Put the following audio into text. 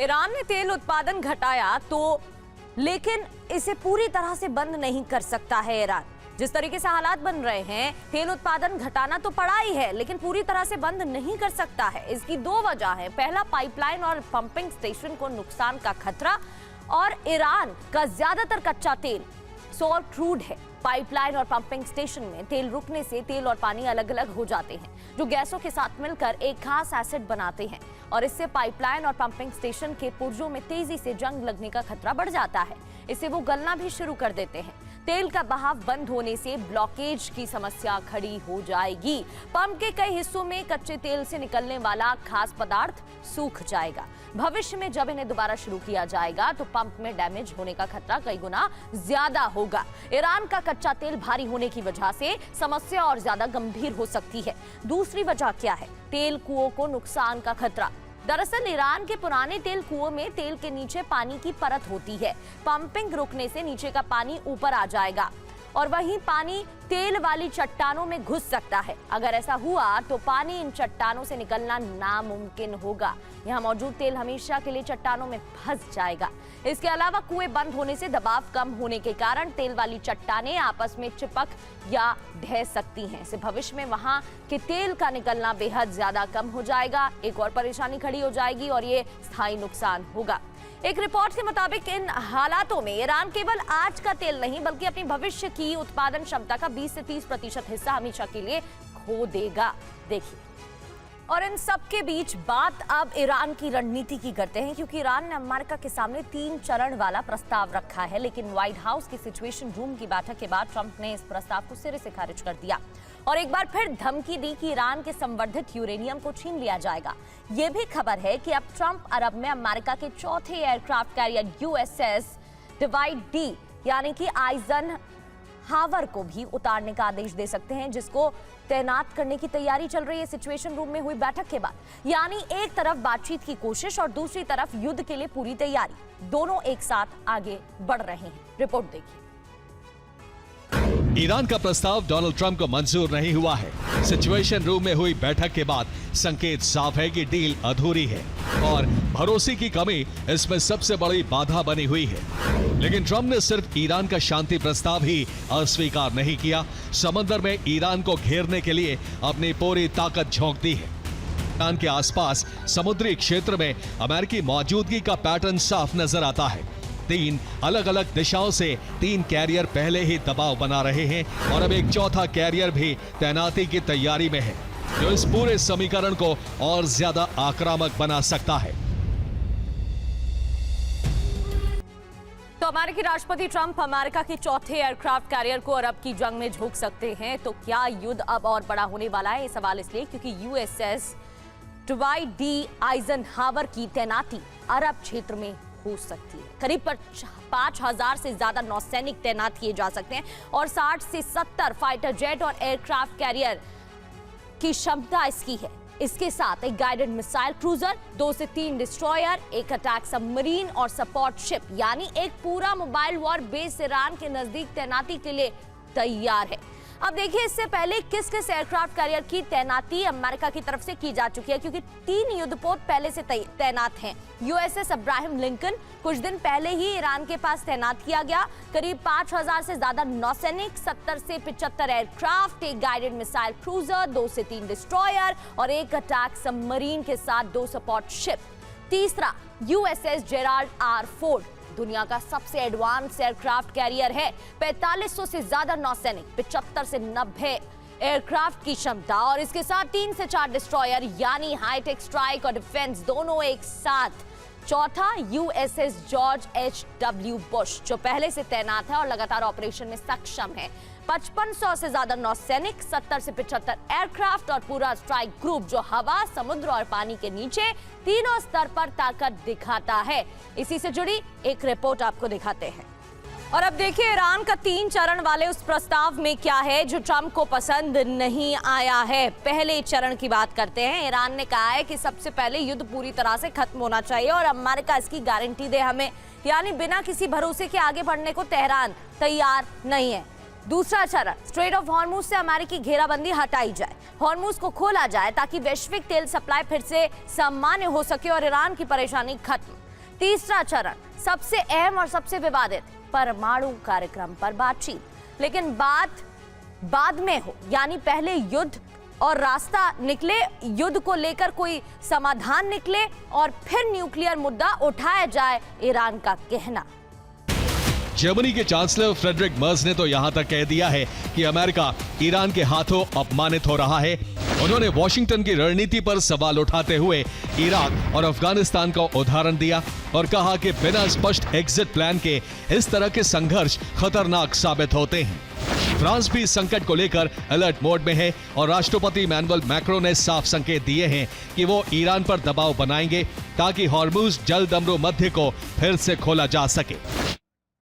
Iran ने तेल उत्पादन घटाया तो, लेकिन इसे पूरी तरह से बंद नहीं कर सकता है ईरान। जिस तरीके से हालात बन रहे हैं, तेल उत्पादन घटाना तो पड़ा ही है, लेकिन पूरी तरह से बंद नहीं कर सकता है। इसकी दो वजह है। पहला, पाइपलाइन और पंपिंग स्टेशन को नुकसान का खतरा, और ईरान का ज्यादातर कच्चा तेल सॉल्ट क्रूड है। पाइपलाइन और पंपिंग स्टेशन में तेल रुकने से तेल और पानी अलग अलग हो जाते हैं, जो गैसों के साथ मिलकर एक खास एसिड बनाते हैं, और इससे पाइपलाइन और पंपिंग स्टेशन के पुर्जों में तेजी से जंग लगने का खतरा बढ़ जाता है। इससे वो गलना भी शुरू कर देते हैं। तेल का बहाव बंद होने से ब्लॉकेज की समस्या खड़ी हो जाएगी। पंप के कई हिस्सों में कच्चे तेल से निकलने वाला खास पदार्थ सूख जाएगा। भविष्य में जब इन्हें दोबारा शुरू किया जाएगा तो पंप में डैमेज होने का खतरा कई गुना ज्यादा होगा। ईरान का कच्चा तेल भारी होने की वजह से समस्या और ज्यादा गंभीर हो सकती है। दूसरी वजह क्या है? तेल कुओं को नुकसान का खतरा। दरअसल ईरान के पुराने तेल कुओं में तेल के नीचे पानी की परत होती है। पंपिंग रुकने से नीचे का पानी ऊपर आ जाएगा और वहीं पानी तेल वाली चट्टानों में घुस सकता है। अगर ऐसा हुआ तो पानी इन चट्टानों से निकलना नामुमकिन होगा। यहाँ मौजूद तेल हमेशा के लिए चट्टानों में फंस जाएगा। इसके अलावा कुएं बंद होने से दबाव कम होने के कारण तेल वाली चट्टानें आपस में चिपक या ढह सकती हैं। इससे भविष्य में वहां के तेल का निकलना बेहद ज्यादा कम हो जाएगा। एक और परेशानी खड़ी हो जाएगी और ये स्थायी नुकसान होगा। एक रिपोर्ट के मुताबिक इन हालातों में ईरान केवल आज का तेल नहीं बल्कि अपनी भविष्य की उत्पादन क्षमता का 20 से 30% हिस्सा हमेशा के लिए खो देगा। देखिए, और इन सब के बीच बात अब ईरान की रणनीति की करते हैं, क्योंकि ईरान ने अमेरिका के सामने 3 चरण वाला प्रस्ताव रखा है। लेकिन व्हाइट हाउस की सिचुएशन रूम की बैठक के बाद ट्रंप ने इस प्रस्ताव को सिरे से खारिज कर दिया और एक बार फिर धमकी दी कि ईरान के संवर्धित यूरेनियम को छीन लिया जाएगा। यह भी खबर है कि अब ट्रंप अरब में अमेरिका के चौथे aircraft carrier USS divide D यानी कि आइजन हावर को भी उतारने का आदेश दे सकते हैं, जिसको तैनात करने की तैयारी चल रही है सिचुएशन रूम में हुई बैठक के बाद। यानी एक तरफ बातचीत की कोशिश और दूसरी तरफ युद्ध के लिए पूरी तैयारी। दोनों एक साथ आगे बढ़ रहे हैं। रिपोर्ट देखिए। ईरान का प्रस्ताव डोनाल्ड ट्रंप को मंजूर नहीं हुआ है। सिचुएशन रूम में हुई बैठक के बाद संकेत साफ है कि डील अधूरी है और भरोसे की कमी इसमें सबसे बड़ी बाधा बनी हुई है। लेकिन ट्रंप ने सिर्फ ईरान का शांति प्रस्ताव ही अस्वीकार नहीं किया, समंदर में ईरान को घेरने के लिए अपनी पूरी ताकत झोंक दी है। ईरान के आसपास समुद्री क्षेत्र में अमेरिकी मौजूदगी का पैटर्न साफ नजर आता है। 3 अलग अलग दिशाओं से 3 कैरियर पहले ही दबाव बना रहे हैं और अब एक चौथा कैरियर भी तैनाती की तैयारी में है, जो इस पूरे समीकरण को और ज्यादा आक्रामक बना सकता है। तो अमेरिकी राष्ट्रपति ट्रंप अमेरिका के चौथे एयरक्राफ्ट कैरियर को अरब की जंग में झोंक सकते हैं। तो क्या युद्ध अब और बड़ा होने वाला है? ये सवाल इसलिए क्योंकि यूएसएस डिवाइड डी आइजन हावर की तैनाती अरब क्षेत्र में हो सकती है। करीब 5000 से ज्यादा नौसैनिक तैनात किए जा सकते हैं और 60 से 70 फाइटर जेट और एयरक्राफ्ट कैरियर की क्षमता इसकी है। इसके साथ एक गाइडेड मिसाइल क्रूजर, 2 से 3 डिस्ट्रॉयर, एक अटैक सबमरीन और सपोर्ट शिप, यानी एक पूरा मोबाइल वॉर बेस ईरान के नजदीक तैनाती के लिए तैयार है। अब देखिए, इससे पहले किस किस एयरक्राफ्ट कैरियर की तैनाती अमेरिका की तरफ से की जा चुकी है, क्योंकि 3 युद्धपोत पहले से तैनात हैं। यूएसएस अब्राहम लिंकन कुछ दिन पहले ही ईरान के पास तैनात किया गया। करीब 5000 से ज्यादा नौसैनिक, 70 से 75 एयरक्राफ्ट, एक गाइडेड मिसाइल क्रूजर, 2 से 3 डिस्ट्रॉयर और एक अटैक सबमरीन के साथ 2 सपोर्ट शिप। तीसरा, यूएसएस जेराल्ड आर फोर्ड दुनिया का सबसे एडवांस एयरक्राफ्ट कैरियर है। 4500 से ज्यादा नौसैनिक, 75 से 90 एयरक्राफ्ट की क्षमता और इसके साथ 3 से 4 डिस्ट्रॉयर, यानी हाईटेक स्ट्राइक और डिफेंस दोनों एक साथ। चौथा, यूएसएस जॉर्ज एच.डब्ल्यू. बुश, जो पहले से तैनात है और लगातार ऑपरेशन में सक्षम है। 5500 से ज्यादा नौसैनिक, 70 से 75 एयरक्राफ्ट और पूरा स्ट्राइक ग्रुप, जो हवा, समुद्र और पानी के नीचे तीनों स्तर पर ताकत दिखाता है। इसी से जुड़ी एक रिपोर्ट आपको दिखाते हैं। और अब देखिए, ईरान का 3 चरण वाले उस प्रस्ताव में क्या है जो ट्रंप को पसंद नहीं आया है। पहले चरण की बात करते हैं। ईरान ने कहा है कि सबसे पहले युद्ध पूरी तरह से खत्म होना चाहिए और अमेरिका इसकी गारंटी दे हमें, यानी बिना किसी भरोसे के आगे बढ़ने को तेहरान तैयार नहीं है। दूसरा चरण, स्ट्रेट ऑफ हॉर्मुज से अमेरिकी घेराबंदी हटाई जाए, हॉर्मुज को खोला जाए ताकि वैश्विक तेल सप्लाई फिर से सामान्य हो सके और ईरान की परेशानी खत्म। तीसरा चरण, सबसे अहम और सबसे विवादित परमाणु कार्यक्रम पर बातचीत। लेकिन बात बाद में हो, यानी पहले युद्ध और रास्ता निकले, युद्ध को लेकर कोई समाधान निकले और फिर न्यूक्लियर मुद्दा उठाया जाए, ईरान का कहना। जर्मनी के चांसलर फ्रेडरिक मर्ज ने तो यहां तक कह दिया है कि अमेरिका ईरान के हाथों अपमानित हो रहा है। उन्होंने वॉशिंगटन की रणनीति पर सवाल उठाते हुए इराक और अफगानिस्तान का उदाहरण दिया और कहा कि बिना स्पष्ट एग्जिट प्लान के इस तरह के संघर्ष खतरनाक साबित होते हैं। फ्रांस भी संकट को लेकर अलर्ट मोड में है और राष्ट्रपति इमैनुअल मैक्रों ने साफ संकेत दिए हैं कि वो ईरान पर दबाव बनाएंगे ताकि हॉर्मुज जलदमरू मध्य को फिर से खोला जा सके।